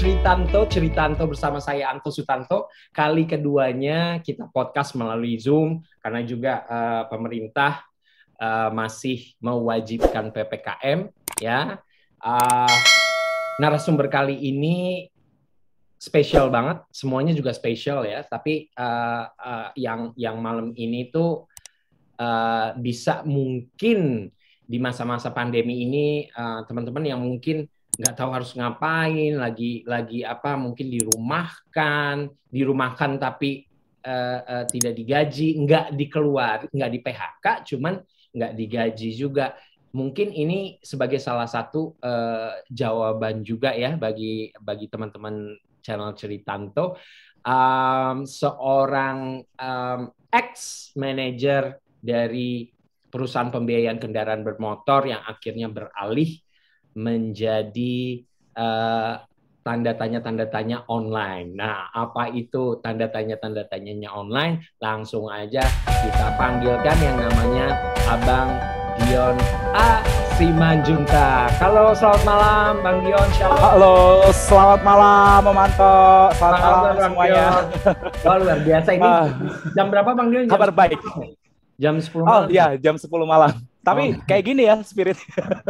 Ceritanto bersama saya Anto Sutanto. Kali keduanya kita podcast melalui Zoom karena juga pemerintah masih mewajibkan PPKM ya. Narasumber kali ini spesial banget, semuanya juga spesial ya. Tapi yang malam ini tuh bisa mungkin di masa-masa pandemi ini teman-teman yang mungkin nggak tahu harus ngapain, lagi apa, mungkin dirumahkan tapi tidak digaji, nggak di PHK, cuman nggak digaji juga. Mungkin ini sebagai salah satu jawaban juga ya bagi teman-teman channel Ceritanto. Seorang ex-manager dari perusahaan pembiayaan kendaraan bermotor yang akhirnya beralih menjadi tanda tanya online. Nah, apa itu tanda tanyanya online? Langsung aja kita panggilkan yang namanya Abang Dion A. Simanjuntak. Halo, selamat malam Bang Dion. Shalom. Halo, selamat malam Om Anto. Selamat malam semuanya. Wah, luar biasa ini. Jam berapa Bang Dion? Kabar baik. Jam 10 malam. Oh iya, jam 10 malam. Tapi kayak gini ya spiritnya.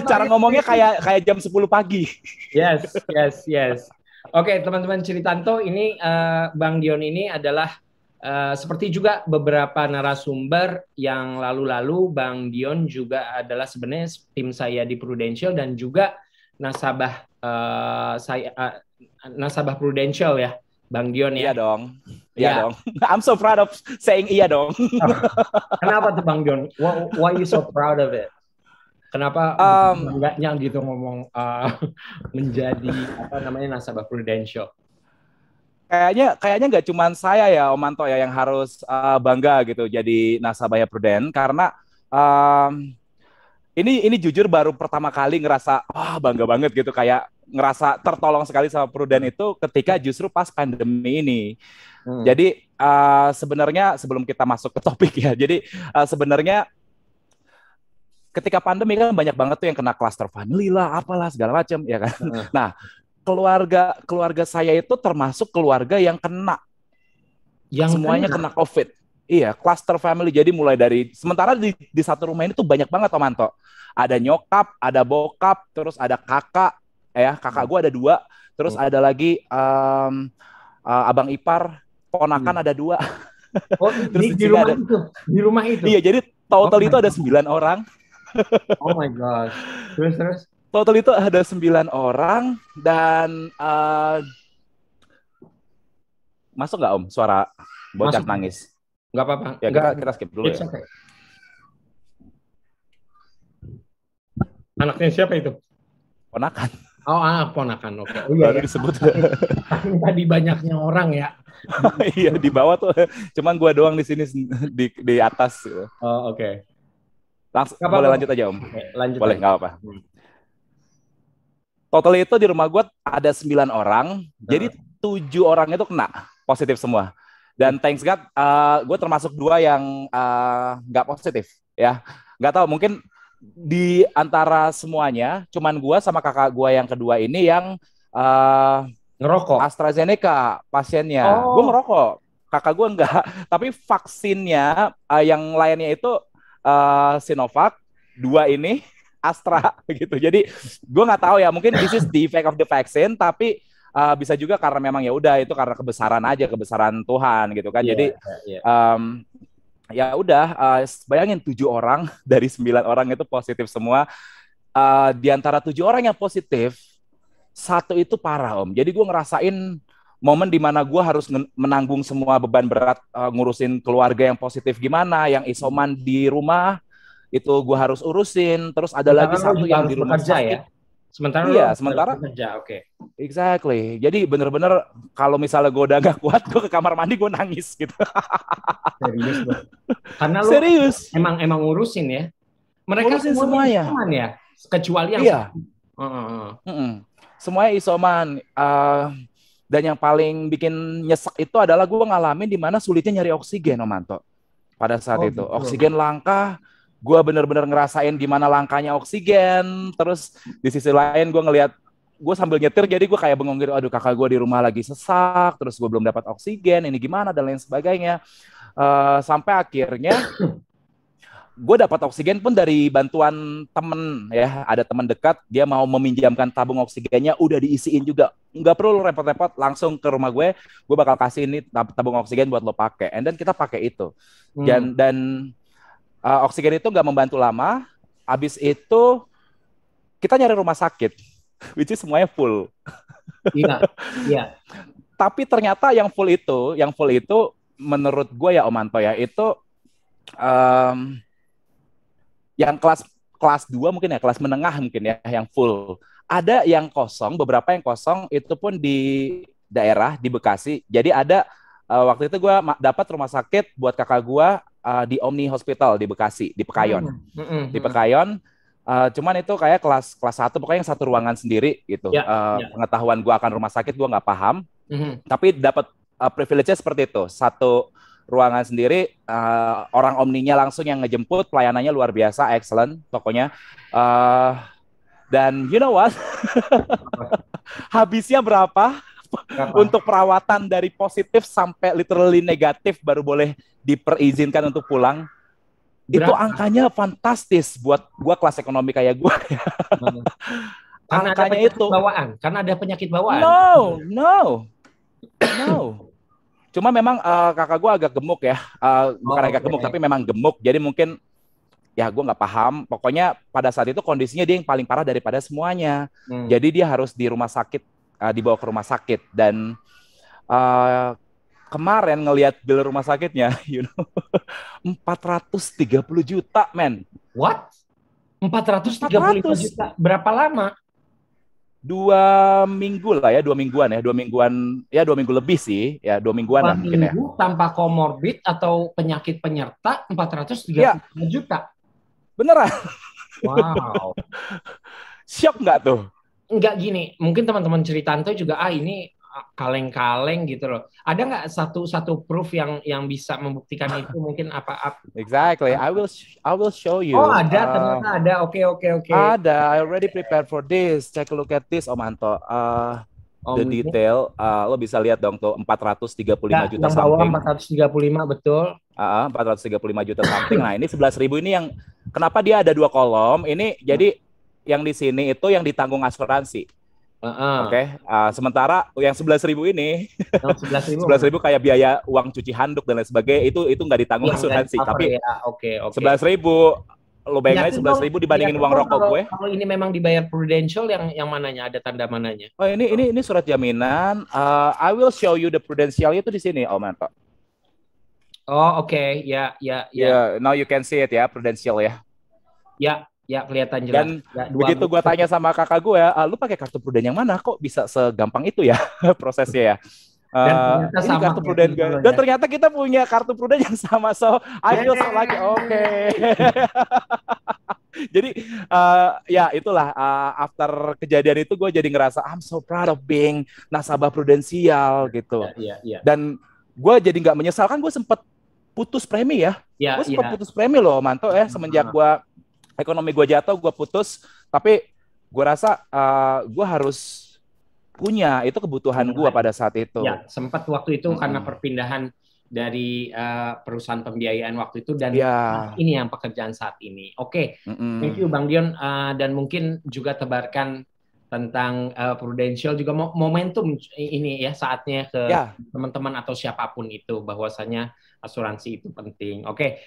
Cara ngomongnya kayak jam 10 pagi. Yes. Oke, teman-teman Ceritanto, ini Bang Dion ini adalah seperti juga beberapa narasumber yang lalu-lalu, Bang Dion juga adalah sebenarnya tim saya di Prudential dan juga nasabah nasabah Prudential ya, Bang Dion ya. Iya dong. Iya dong. I'm so proud of saying iya dong. Kenapa tuh Bang Dion? Why you so proud of it? Kenapa enggaknya gitu ngomong menjadi apa namanya nasabah Prudential? Kayaknya nggak cuma saya ya Om Anto ya yang harus bangga gitu jadi nasabah Prudent, karena ini jujur baru pertama kali ngerasa bangga banget gitu, kayak ngerasa tertolong sekali sama Prudent itu ketika justru pas pandemi ini. Jadi sebenarnya sebelum kita masuk ke topik ya, jadi sebenarnya ketika pandemi kan banyak banget tuh yang kena cluster family lah, apalah segala macam ya kan. Nah, keluarga saya itu termasuk keluarga yang kena, semuanya kena COVID. Iya, cluster family. Jadi mulai dari sementara di satu rumah ini tuh banyak banget Om Anto. Ada nyokap, ada bokap, terus ada kakak. Kakak gue ada 2, terus ada lagi abang ipar, ponakan ada 2. Oh, terus di rumah itu. Iya, jadi total itu ada 9 orang. Oh my gosh. Terus. Total itu ada 9 orang dan masuk nggak Om suara bocah nangis? Nggak apa-apa. Ya kita skip dulu ya. Okay. Anaknya siapa itu? Ponakan. Oh, ponakan. Oke. Oh, iya, baru disebut. Tadi banyaknya orang ya. Iya, di bawah tuh. Cuman gua doang di sini di atas. Oh, oke. Langsung boleh lanjut aja Om. Lanjut. Boleh, nggak apa. Total itu di rumah gue ada 9 orang, jadi 7 orang itu kena positif semua. Dan thanks God, gue termasuk 2 yang nggak positif ya. Nggak tahu, mungkin di antara semuanya, cuman gue sama kakak gue yang kedua ini yang ngerokok. AstraZeneca pasiennya. Gue ngerokok, kakak gue enggak. Tapi vaksinnya yang lainnya itu Sinovac, 2 ini Astra gitu. Jadi gue nggak tahu ya, mungkin this is the effect of the vaccine, tapi bisa juga karena memang ya udah itu karena kebesaran Tuhan gitu kan. Jadi ya udah bayangin 7 orang dari 9 orang itu positif semua. Di antara 7 orang yang positif, 1 itu parah Om. Jadi gue ngerasain momen dimana gue harus menanggung semua beban berat, ngurusin keluarga yang positif gimana, yang isoman di rumah itu gue harus urusin, terus ada lagi 1 yang di rumah sakit. Ya? Sementara bekerja, oke. Exactly. Jadi bener-bener kalau misalnya gue udah gak kuat, gue ke kamar mandi gue nangis gitu. Serius bro. Karena lu emang ngurusin ya. Mereka ngurusin semuanya. Isoman ya, kecuali yang semuanya isoman. Dan yang paling bikin nyesek itu adalah gue ngalamin di mana sulitnya nyari oksigen Om Anto. Pada saat itu betul. Oksigen langka. Gue bener-bener ngerasain gimana langkanya oksigen. Terus di sisi lain gue ngelihat gue sambil nyetir jadi gue kayak bengong gitu, aduh kakak gue di rumah lagi sesak, terus gue belum dapat oksigen, ini gimana dan lain sebagainya. Sampai akhirnya gue dapat oksigen pun dari bantuan temen ya, ada teman dekat dia mau meminjamkan tabung oksigennya, udah diisiin juga, nggak perlu repot-repot, langsung ke rumah gue bakal kasih ini tabung oksigen buat lo pakai, and then kita pakai itu. Dan oksigen itu nggak membantu lama, habis itu kita nyari rumah sakit, which is semuanya full. Iya, iya. Tapi ternyata yang full itu menurut gue ya Om Anto ya, itu yang kelas 2 mungkin ya, kelas menengah mungkin ya, yang full. Ada yang kosong, beberapa yang kosong, itu pun di daerah, di Bekasi. Jadi ada, waktu itu gue dapat rumah sakit buat kakak gue di Omni Hospital di Bekasi, di Pekayon. Di Pekayon, cuman itu kayak kelas 1, pokoknya yang satu ruangan sendiri gitu. Pengetahuan gue akan rumah sakit, gue nggak paham. Tapi dapat privilege-nya seperti itu. Satu ruangan sendiri, orang Omninya langsung yang ngejemput, pelayanannya luar biasa, excellent pokoknya. Dan you know what? Habisnya berapa? Untuk perawatan dari positif sampai literally negatif baru boleh diperizinkan untuk pulang. Berapa? Itu angkanya fantastis buat gua kelas ekonomi kayak gua. Karena angkanya ada itu bawaan. Karena ada penyakit bawaan. No. Cuma memang kakak gue agak gemuk ya, bukan agak gemuk tapi memang gemuk. Jadi mungkin ya gue nggak paham. Pokoknya pada saat itu kondisinya dia yang paling parah daripada semuanya. Jadi dia harus di rumah sakit, dibawa ke rumah sakit. Dan kemarin ngelihat bill rumah sakitnya, 430 juta, men. What? 435 juta. Berapa lama? 2 minggu lah ya, 2 mingguan ya, 2 minggu lebih sih, ya 2 mingguan lah mungkin ya. Tanpa komorbid atau penyakit penyerta 430 juta. Beneran? Wow. Syok nggak tuh? Enggak, gini, mungkin teman-teman Cerita Anto juga ini kaleng-kaleng gitu loh. Ada nggak satu proof yang bisa membuktikan itu? Mungkin apa? Exactly. I will show you. Oh, ada, ternyata ada. Oke. Ada. I already prepared for this. Take a look at this, Om Anto. The detail, lo bisa lihat dong tuh, 435 juta something. 435, betul. 435 juta something. Nah, ini 11.000 ini yang kenapa dia ada 2 kolom? Ini jadi yang di sini itu yang ditanggung asuransi. Oke. Sementara yang 11.000 ini, 11.000 kayak biaya uang cuci handuk dan lain sebagainya, itu nggak ditanggung asuransi. Tapi 11.000, lo bayangin aja 11.000 dibandingin uang rokok gue. Kalau ini memang dibayar Prudential, yang mananya, ada tanda mananya? Oh, ini surat jaminan. I will show you the Prudential itu di sini, Om Anto. Oh, oke. Ya. Now you can see it ya, Prudential ya. Ya, kelihatan jelas. Dan begitu gue tanya sama kakak gue, lu pakai kartu Prudent yang mana? Kok bisa segampang itu ya prosesnya ya? Dan ternyata sama kartu Prudent gue. Dan ternyata kita punya kartu Prudent yang sama, so I feel so lucky. Oke. Jadi ya itulah, after kejadian itu gue jadi ngerasa I'm so proud of being nasabah prudensial gitu. Iya. Dan gue jadi nggak menyesal, kan gue sempet putus premi ya. Gue sempet putus premi loh, Manto ya, semenjak gue ekonomi gue jatuh, gue putus. Tapi gue rasa gue harus punya, itu kebutuhan gue pada saat itu. Ya, sempat waktu itu karena perpindahan dari perusahaan pembiayaan waktu itu, dan ini yang pekerjaan saat ini. Oke. Thank you Bang Dion, dan mungkin juga tebarkan tentang Prudential juga momentum ini ya, saatnya ke teman-teman atau siapapun itu, bahwasanya asuransi itu penting. Oke.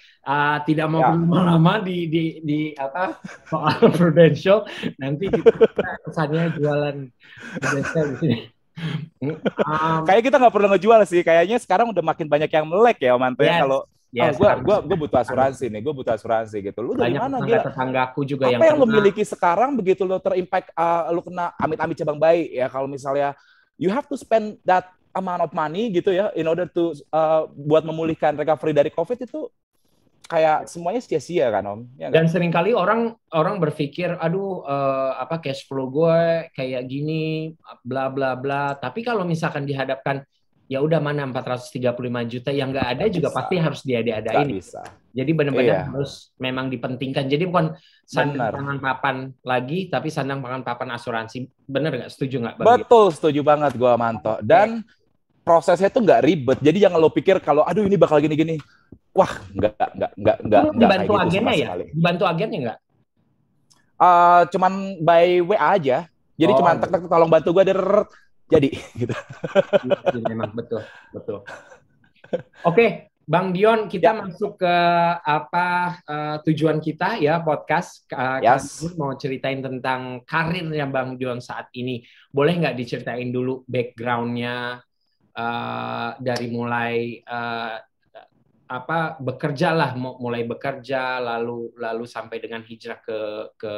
Tidak mau lama-lama di soal Prudential, nanti kita kesannya jualan Prudential di sini. Kayak kita nggak perlu ngejual sih, kayaknya sekarang udah makin banyak yang melek ya, Om Anto ya. Kalau gue butuh asuransi nih, gue butuh asuransi gitu. Lu dari mana? Tetanggaku juga apa yang lo miliki sekarang begitu lo terimpact, lo kena amit-amit cabang bayi ya, kalau misalnya you have to spend that amount of money gitu ya in order to buat memulihkan recovery dari COVID, itu kayak semuanya sia-sia kan, Om? Ya, dan seringkali orang berpikir, aduh cash flow gue kayak gini, bla bla bla. Tapi kalau misalkan dihadapkan ya udah mana 435 juta yang nggak ada juga bisa. pasti harus diada-adain. Bisa. Jadi benar-benar harus memang dipentingkan. Jadi bukan sandang pangan papan lagi, tapi sandang pangan papan asuransi. Bener nggak? Setuju nggak? Betul, setuju banget gue, Manto. Dan prosesnya tuh nggak ribet. Jadi jangan lo pikir kalau aduh ini bakal gini-gini. Wah, nggak dibantu gitu agennya ya? Dibantu agennya nggak? Cuman by WA aja. Jadi cuman tek tolong bantu gue jadi gitu. Memang betul. Oke, Bang Dion, kita masuk ke tujuan kita ya, podcast. Mau ceritain tentang karirnya Bang Dion saat ini. Boleh nggak diceritain dulu background-nya dari mulai bekerja lah, mulai bekerja lalu sampai dengan hijrah ke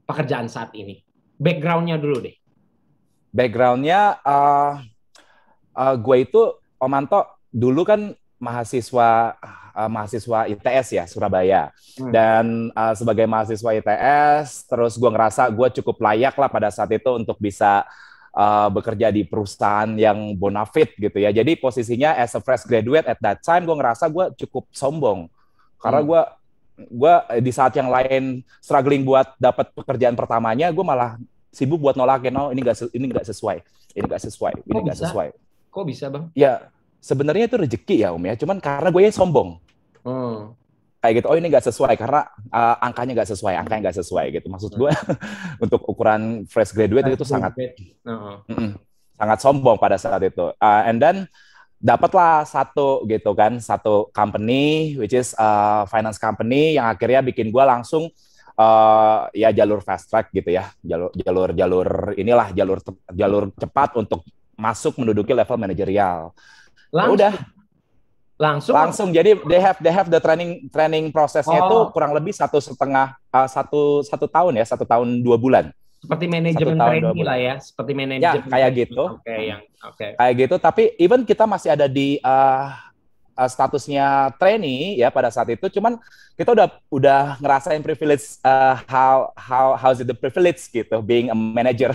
pekerjaan saat ini. Background-nya dulu deh. Background-nya gue itu, Om Manto, dulu kan mahasiswa ITS ya, Surabaya. Dan sebagai mahasiswa ITS, terus gue ngerasa gue cukup layak lah pada saat itu untuk bisa bekerja di perusahaan yang bonafit gitu ya. Jadi posisinya as a fresh graduate at that time, gue ngerasa gue cukup sombong. Karena gue di saat yang lain struggling buat dapat pekerjaan pertamanya, gue malah sibuk buat nolakin, ini nggak sesuai. Kok bisa, Bang? Ya, sebenarnya itu rezeki ya, Om ya. Cuman karena gue sombong. Kayak gitu, ini nggak sesuai karena angkanya nggak sesuai gitu. Maksud gue untuk ukuran fresh graduate itu sangat sombong pada saat itu. And then dapatlah satu company which is finance company yang akhirnya bikin gue langsung ya jalur fast track gitu ya, jalur cepat untuk masuk menduduki level manajerial. Langsung. Jadi they have the training prosesnya itu kurang lebih satu tahun ya, 1 tahun 2 bulan. Seperti manajemen training lah ya, seperti manajemen. Ya kayak gitu. Kayak gitu. Tapi even kita masih ada di statusnya trainee ya pada saat itu, cuman kita udah ngerasain privilege, how is it the privilege gitu being a manager.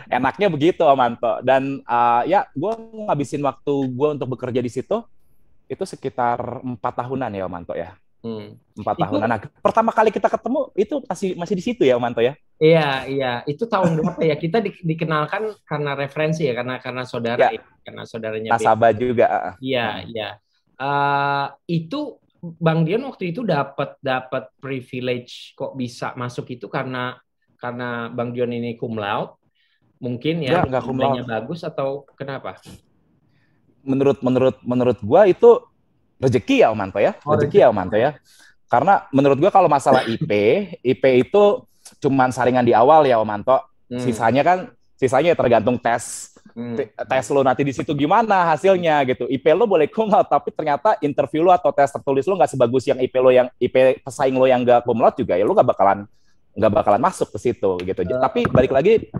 Enaknya begitu, Om Manto. Dan ya gue ngabisin waktu gue untuk bekerja di situ itu sekitar 4 tahunan ya, Om Manto ya. 4 tahunan. Nah, pertama kali kita ketemu itu masih di situ ya, Om Manto ya. Iya. Itu tahun berapa ya? Kita dikenalkan karena referensi ya, karena saudara ya. Karena saudaranya nasabah juga. Iya. Itu Bang Dion waktu itu dapat privilege kok bisa masuk itu karena Bang Dion ini cum laude. Mungkin ya nilainya bagus atau kenapa? Menurut gua itu rezeki ya, Om Manto ya. Rezeki ya, Om Manto ya. Karena menurut gua kalau masalah IP itu cuman saringan di awal ya, Om Manto. Sisanya tergantung tes lo nanti di situ gimana hasilnya gitu. IP lo boleh cum laude, tapi ternyata interview lo atau tes tertulis lo nggak sebagus yang IP pesaing lo yang nggak cum laude juga ya, lo nggak bakalan masuk ke situ gitu. Tapi balik lagi,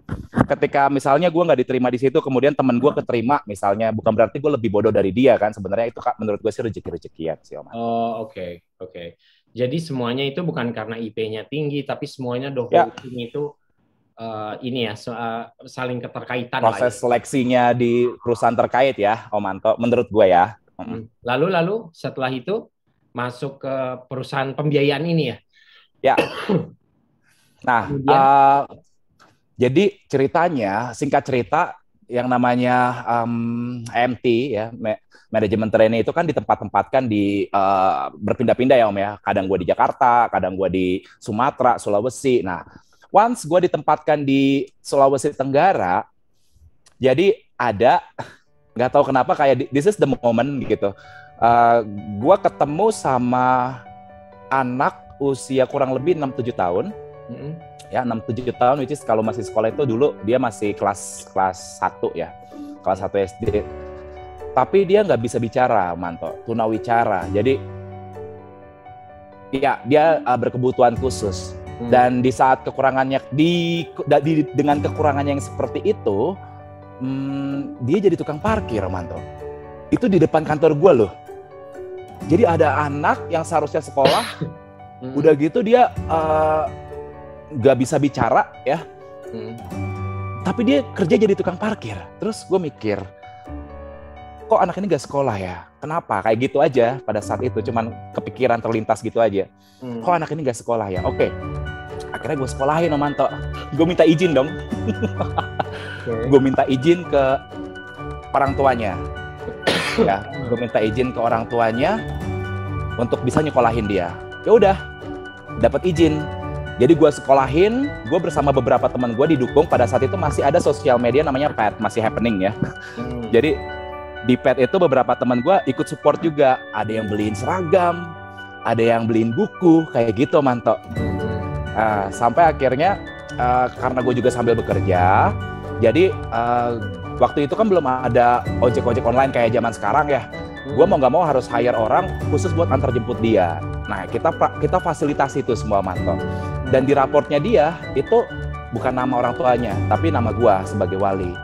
ketika misalnya gue nggak diterima di situ, kemudian teman gue keterima misalnya, bukan berarti gue lebih bodoh dari dia kan. Sebenarnya itu menurut gue sih rezeki-rezekian sih, Om. Oke. Jadi semuanya itu bukan karena IP-nya tinggi, tapi semuanya itu ini ya, saling keterkaitan. Proses seleksinya di perusahaan terkait ya, Om Manto, menurut gue ya. Lalu setelah itu masuk ke perusahaan pembiayaan ini ya? Ya. Nah, jadi singkat cerita, yang namanya MT ya, manajemen trainee itu kan ditempatkan di berpindah-pindah ya, Om ya. Kadang gue di Jakarta, kadang gue di Sumatera, Sulawesi. Nah, once gue ditempatkan di Sulawesi Tenggara, jadi nggak tahu kenapa kayak this is the moment gitu. Gue ketemu sama anak usia kurang lebih 6-7 tahun. Ya, 6-7 tahun, which is kalau masih sekolah itu dulu dia masih kelas 1 ya. Kelas 1 SD. Tapi dia nggak bisa bicara, Manto. Tunawicara. Jadi ya dia berkebutuhan khusus. Dan di saat kekurangannya dengan kekurangannya yang seperti itu, dia jadi tukang parkir, Manto. Itu di depan kantor gue loh. Jadi ada anak yang seharusnya sekolah, udah gitu dia nggak bisa bicara ya. Tapi dia kerja jadi tukang parkir. Terus gue mikir, kok anak ini gak sekolah ya? Kenapa? Kayak gitu aja pada saat itu. Cuman kepikiran terlintas gitu aja. Kok anak ini gak sekolah ya? Oke. Akhirnya gue sekolahin Om Manto. Gue minta izin dong. Gue minta izin ke orang tuanya. Ya, gue minta izin ke orang tuanya untuk bisa nyekolahin dia. Ya udah, dapat izin. Jadi gue sekolahin, gue bersama beberapa teman gue didukung. Pada saat itu masih ada sosial media namanya Pet, masih happening ya. Jadi di Pet itu beberapa teman gue ikut support juga. Ada yang beliin seragam, ada yang beliin buku, kayak gitu Manto. Sampai akhirnya karena gue juga sambil bekerja, jadi waktu itu kan belum ada ojek-ojek online kayak zaman sekarang ya. Gue mau nggak mau harus hire orang khusus buat antar jemput dia. Nah, kita fasilitasi itu semua Manto. Dan di raportnya dia itu bukan nama orang tuanya, tapi nama gue sebagai wali.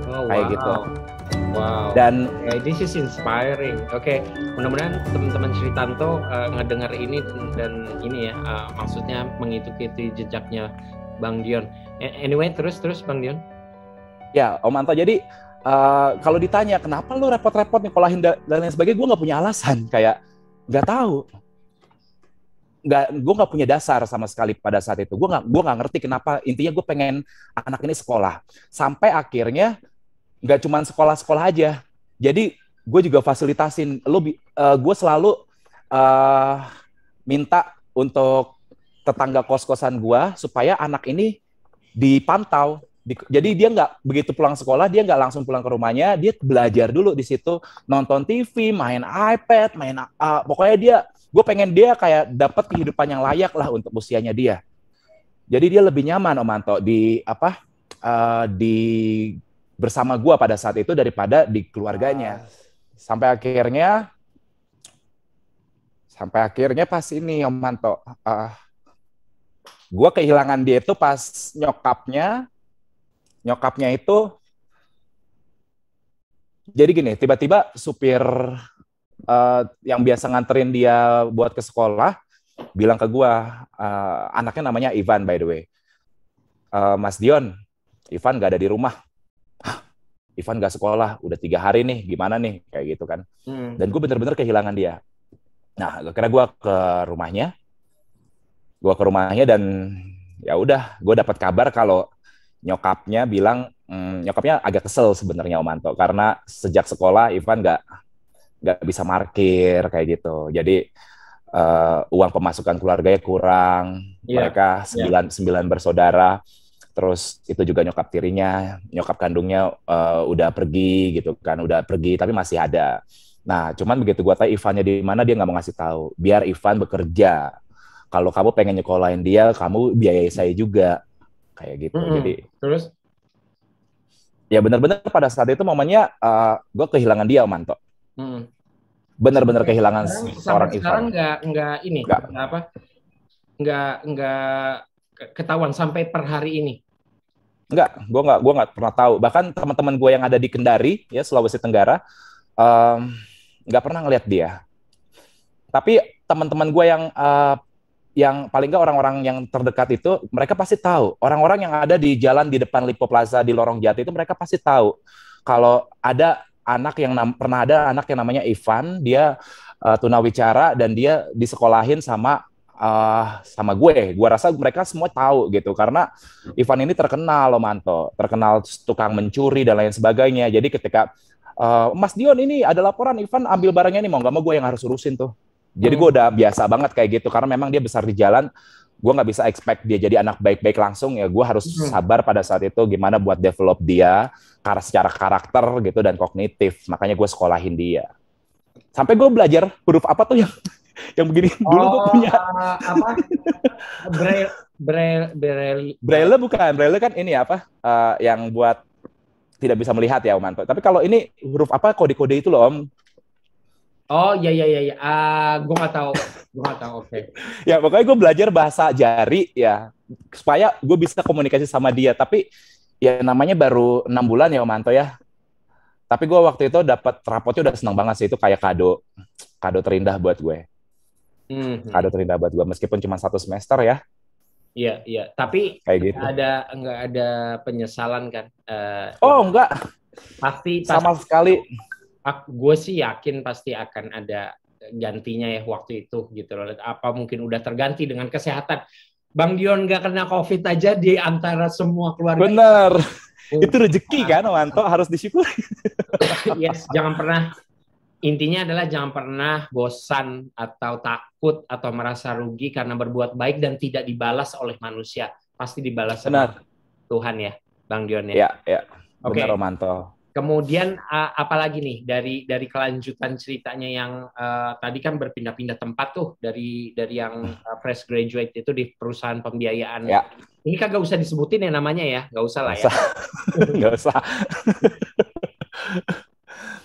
Kayak gitu. Wow. Dan this is inspiring. Oke, mudah-mudahan teman-teman Sritanto ngedengar ini dan ini ya, maksudnya mengikuti jejaknya Bang Dion. Anyway, terus Bang Dion. Ya, Om Manto. Jadi kalau ditanya kenapa lu repot-repot nyekolahin dan lain sebagainya, gue nggak punya alasan. Kayak nggak tahu. Gue nggak punya dasar sama sekali pada saat itu. Gue nggak ngerti kenapa. Intinya gue pengen anak ini sekolah. Sampai akhirnya nggak cuma sekolah-sekolah aja. Jadi gue juga fasilitasin. Gue selalu minta untuk tetangga kos-kosan gue supaya anak ini dipantau. Jadi dia nggak begitu pulang sekolah, dia nggak langsung pulang ke rumahnya, dia belajar dulu di situ, nonton TV, main iPad, pokoknya gue pengen dia kayak dapat kehidupan yang layak lah untuk usianya dia. Jadi dia lebih nyaman Om Manto di bersama gue pada saat itu daripada di keluarganya. Sampai akhirnya pas ini Om Manto, gue kehilangan dia itu pas nyokapnya itu jadi gini, tiba-tiba supir yang biasa nganterin dia buat ke sekolah bilang ke gue, anaknya namanya Ivan by the way, Mas Dion, Ivan gak ada di rumah. Ivan gak sekolah, udah 3 hari nih, gimana nih, kayak gitu kan. Dan gue bener-bener kehilangan dia. Nah, akhirnya gue ke rumahnya dan ya udah, gue dapat kabar kalau nyokapnya agak kesel sebenarnya Om Manto, karena sejak sekolah Ivan nggak bisa parkir kayak gitu. Jadi uang pemasukan keluarganya kurang. Mereka 9 bersaudara. Terus itu juga nyokap kandungnya udah pergi gitu kan, tapi masih ada. Nah, cuman begitu gue tahu Ivannya di mana, dia nggak mau ngasih tahu. Biar Ivan bekerja. Kalau kamu pengen nyekolahin dia, kamu biayai saya juga. Kayak gitu. Jadi terus ya benar-benar pada saat itu momennya gue kehilangan dia Om Manto. Benar-benar kehilangan seorang Ivan. Sekarang nggak ketahuan sampai per hari ini. Enggak, gue nggak pernah tahu. Bahkan teman-teman gue yang ada di Kendari, ya Sulawesi Tenggara, nggak pernah ngeliat dia. Tapi teman-teman gue yang paling nggak orang-orang yang terdekat itu, mereka pasti tahu. Orang-orang yang ada di jalan di depan Lipo Plaza di Lorong Jati itu, mereka pasti tahu kalau ada pernah ada anak yang namanya Ivan, dia tunawicara dan dia disekolahin sama gue. Gue rasa mereka semua tahu gitu, karena Ivan ini terkenal Om Manto, terkenal tukang mencuri dan lain sebagainya. Jadi ketika Mas Dion ini ada laporan Ivan ambil barangnya nih, mau nggak mau gue yang harus urusin tuh. Jadi gue udah biasa banget kayak gitu, karena memang dia besar di jalan. Gue nggak bisa expect dia jadi anak baik-baik langsung ya. Gue harus sabar pada saat itu gimana buat develop dia secara karakter gitu dan kognitif. Makanya gue sekolahin dia. Sampai gue belajar huruf apa tuh yang begini. Dulu gue punya Braille bukan. Braille kan ini yang buat tidak bisa melihat ya Om Manto. Tapi kalau ini huruf apa, kode-kode itu loh Om. Oh iya. Gue nggak tahu. Oke. Ya pokoknya gue belajar bahasa jari ya supaya gue bisa komunikasi sama dia. Tapi ya namanya baru 6 bulan ya Om Manto ya. Tapi gue waktu itu dapat rapotnya udah senang banget sih, itu kayak kado terindah buat gue. Kado terindah buat gue meskipun cuma 1 semester ya. Iya, iya. Tapi kayak gitu. nggak ada penyesalan kan? Oh enggak, Pasti, sama sekali. gue sih yakin pasti akan ada gantinya ya waktu itu gitu loh. Apa mungkin udah terganti dengan kesehatan. Bang Dion nggak kena COVID aja di antara semua keluarga. Bener. Itu rezeki kan, Wanto, harus disyukuri. Yes, jangan pernah. Intinya adalah jangan pernah bosan atau takut atau merasa rugi karena berbuat baik dan tidak dibalas oleh manusia. Pasti dibalas sama Tuhan ya, Bang Dion ya. Ya. Oke. Benar, Romanto. Kemudian apalagi nih dari kelanjutan ceritanya yang tadi kan berpindah-pindah tempat tuh dari yang fresh graduate itu di perusahaan pembiayaan. Ya. Ini kagak usah disebutin ya namanya ya, nggak usah lah ya. Nggak usah.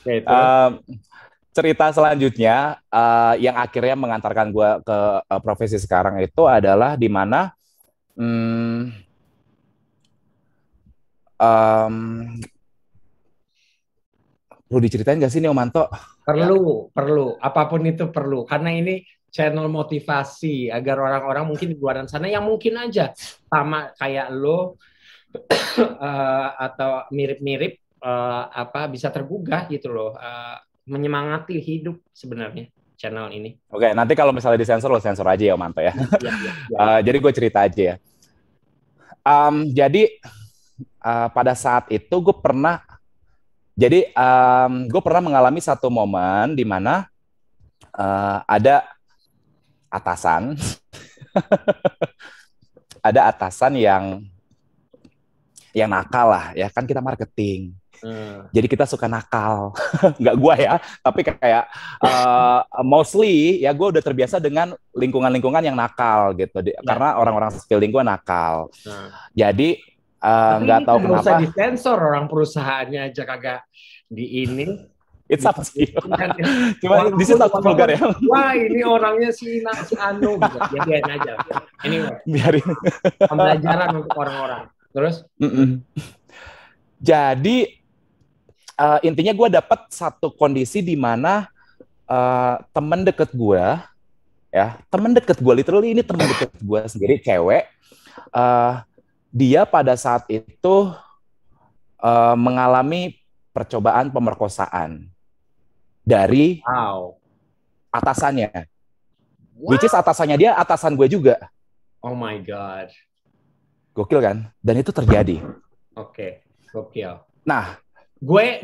Oke, cerita selanjutnya yang akhirnya mengantarkan gue ke profesi sekarang itu adalah di mana perlu diceritain nggak sih nih, Omanto? Perlu. Apapun itu perlu. Karena ini channel motivasi agar orang-orang mungkin di luar sana yang mungkin aja sama kayak lo atau mirip-mirip bisa tergugah gitu loh. Menyemangati hidup sebenarnya channel ini. Oke, nanti kalau misalnya disensor, lo sensor aja ya, Omanto ya. Jadi gue cerita aja ya. Jadi pada saat itu gue pernah mengalami satu momen di mana ada atasan yang nakal lah ya, kan kita marketing. Jadi kita suka nakal. Nggak gua ya, tapi kayak mostly ya gue udah terbiasa dengan lingkungan-lingkungan yang nakal gitu. Karena orang-orang sekeliling gue nakal. Jadi nggak tahu kenapa. Nggak usah disensor, orang perusahaannya aja kagak di ini. It's up to you. Cuma di situ aku vulgar ya. Wah, ini orangnya si Anu gitu. Ya biarin aja. Anyway. Biarin. Pembelajaran untuk orang-orang. Terus? Jadi intinya gue dapat satu kondisi di mana teman deket gue, literally ini teman deket gue sendiri, cewek, dia pada saat itu mengalami percobaan pemerkosaan dari atasannya. Which is atasannya dia, atasan gue juga. Oh my God. Gokil kan? Dan itu terjadi. Oke, gokil. Nah, gue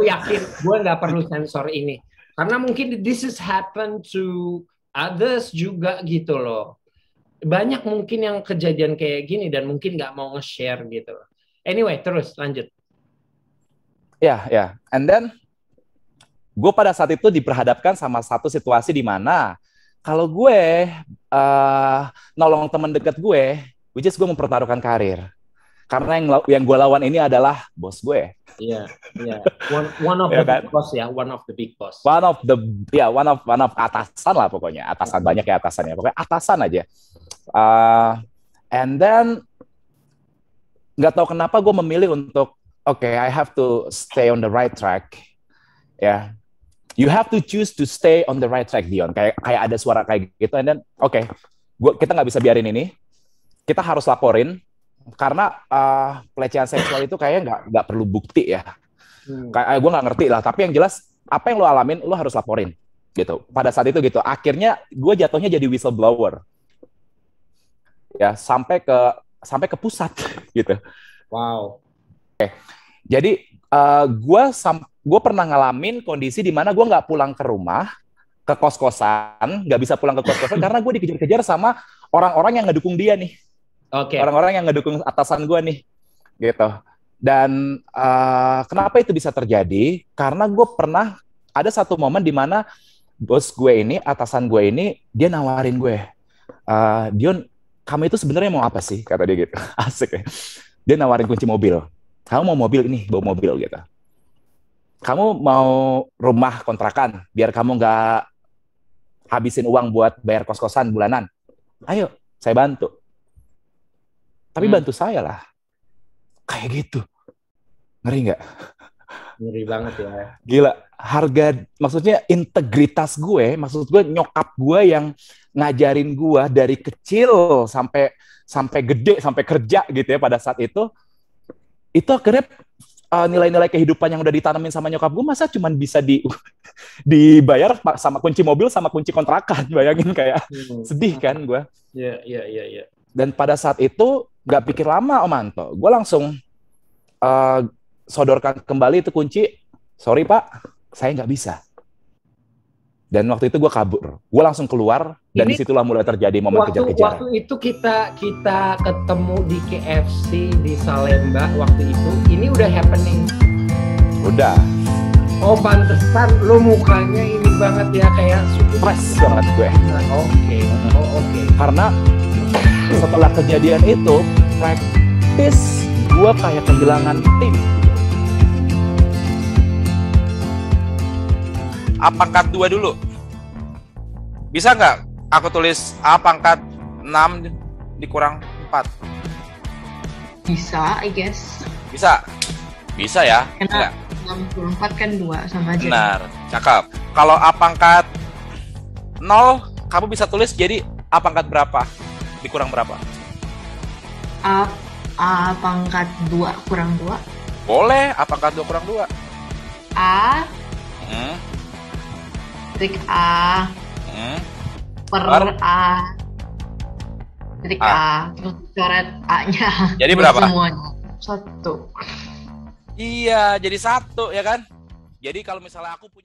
yakin gue nggak perlu sensor ini. Karena mungkin this has happened to others juga gitu loh. Banyak mungkin yang kejadian kayak gini dan mungkin nggak mau nge-share gitu. Anyway, terus lanjut. Ya. And then, gue pada saat itu diperhadapkan sama satu situasi di mana kalau gue nolong teman dekat gue, which is gue mempertaruhkan karir. Karena yang gue lawan ini adalah bos gue. Iya. One of the big boss ya, one of the big boss. One of atasan lah pokoknya. Atasan banyak ya atasannya. Pokoknya atasan aja. And then nggak tahu kenapa gue memilih untuk I have to stay on the right track. Ya. You have to choose to stay on the right track, Dion. Kayak ada suara kayak gitu. And then kita nggak bisa biarin ini. Kita harus laporin. Karena pelecehan seksual itu kayaknya nggak perlu bukti ya. Kayak gue nggak ngerti lah. Tapi yang jelas apa yang lo alamin lo harus laporin gitu. Pada saat itu gitu. Akhirnya gue jatuhnya jadi whistleblower. Ya sampai ke pusat gitu. Wow. Jadi gue pernah ngalamin kondisi di mana gue nggak pulang ke rumah, ke kos-kosan, nggak bisa pulang ke kos-kosan karena gue dikejar-kejar sama orang-orang yang ngedukung dia nih. Orang-orang yang ngedukung atasan gue nih, gitu. Dan kenapa itu bisa terjadi? Karena gue pernah ada satu momen di mana bos gue ini, atasan gue ini, dia nawarin gue, Dion, kamu itu sebenarnya mau apa sih? Kata dia gitu, asik ya. Dia nawarin kunci mobil. Kamu mau mobil ini, bawa mobil gitu. Kamu mau rumah kontrakan, biar kamu nggak habisin uang buat bayar kos-kosan bulanan. Ayo, saya bantu. Tapi bantu saya lah. Kayak gitu. Ngeri nggak? Ngeri banget ya. Gila, harga, maksudnya integritas gue, maksud gue nyokap gue yang ngajarin gue dari kecil sampai sampai gede, sampai kerja gitu ya pada saat itu akhirnya nilai-nilai kehidupan yang udah ditanamin sama nyokap gue masa cuman bisa dibayar sama kunci mobil sama kunci kontrakan, bayangin kayak sedih kan gue. Iya, iya, iya, iya. Dan pada saat itu nggak pikir lama Om Anto, gue langsung sodorkan kembali itu kunci. Sorry Pak, saya nggak bisa. Dan waktu itu gue kabur, gue langsung keluar dan disitulah mulai terjadi momen kejar-kejaran. Waktu itu kita ketemu di KFC di Salemba waktu itu, ini udah happening. Udah. Oh pantesan lu mukanya ini banget ya, kayak stres banget gue. Oke. Karena setelah kejadian itu, praktis gue kayak kehilangan tim. A pangkat 2 dulu. Bisa nggak aku tulis A pangkat 6 dikurang 4? Bisa, I guess. Bisa? Bisa ya? Karena 64 kan 2 sama aja. Benar, cakep. Kalau A pangkat 0, kamu bisa tulis jadi A pangkat berapa? Dikurang berapa? A pangkat 2 kurang 2. Boleh, A pangkat 2 kurang 2. A titik A per A titik A terus coret A-nya. Jadi berapa? Semuanya 1. Iya, jadi 1 ya kan? Jadi kalau misalnya aku punya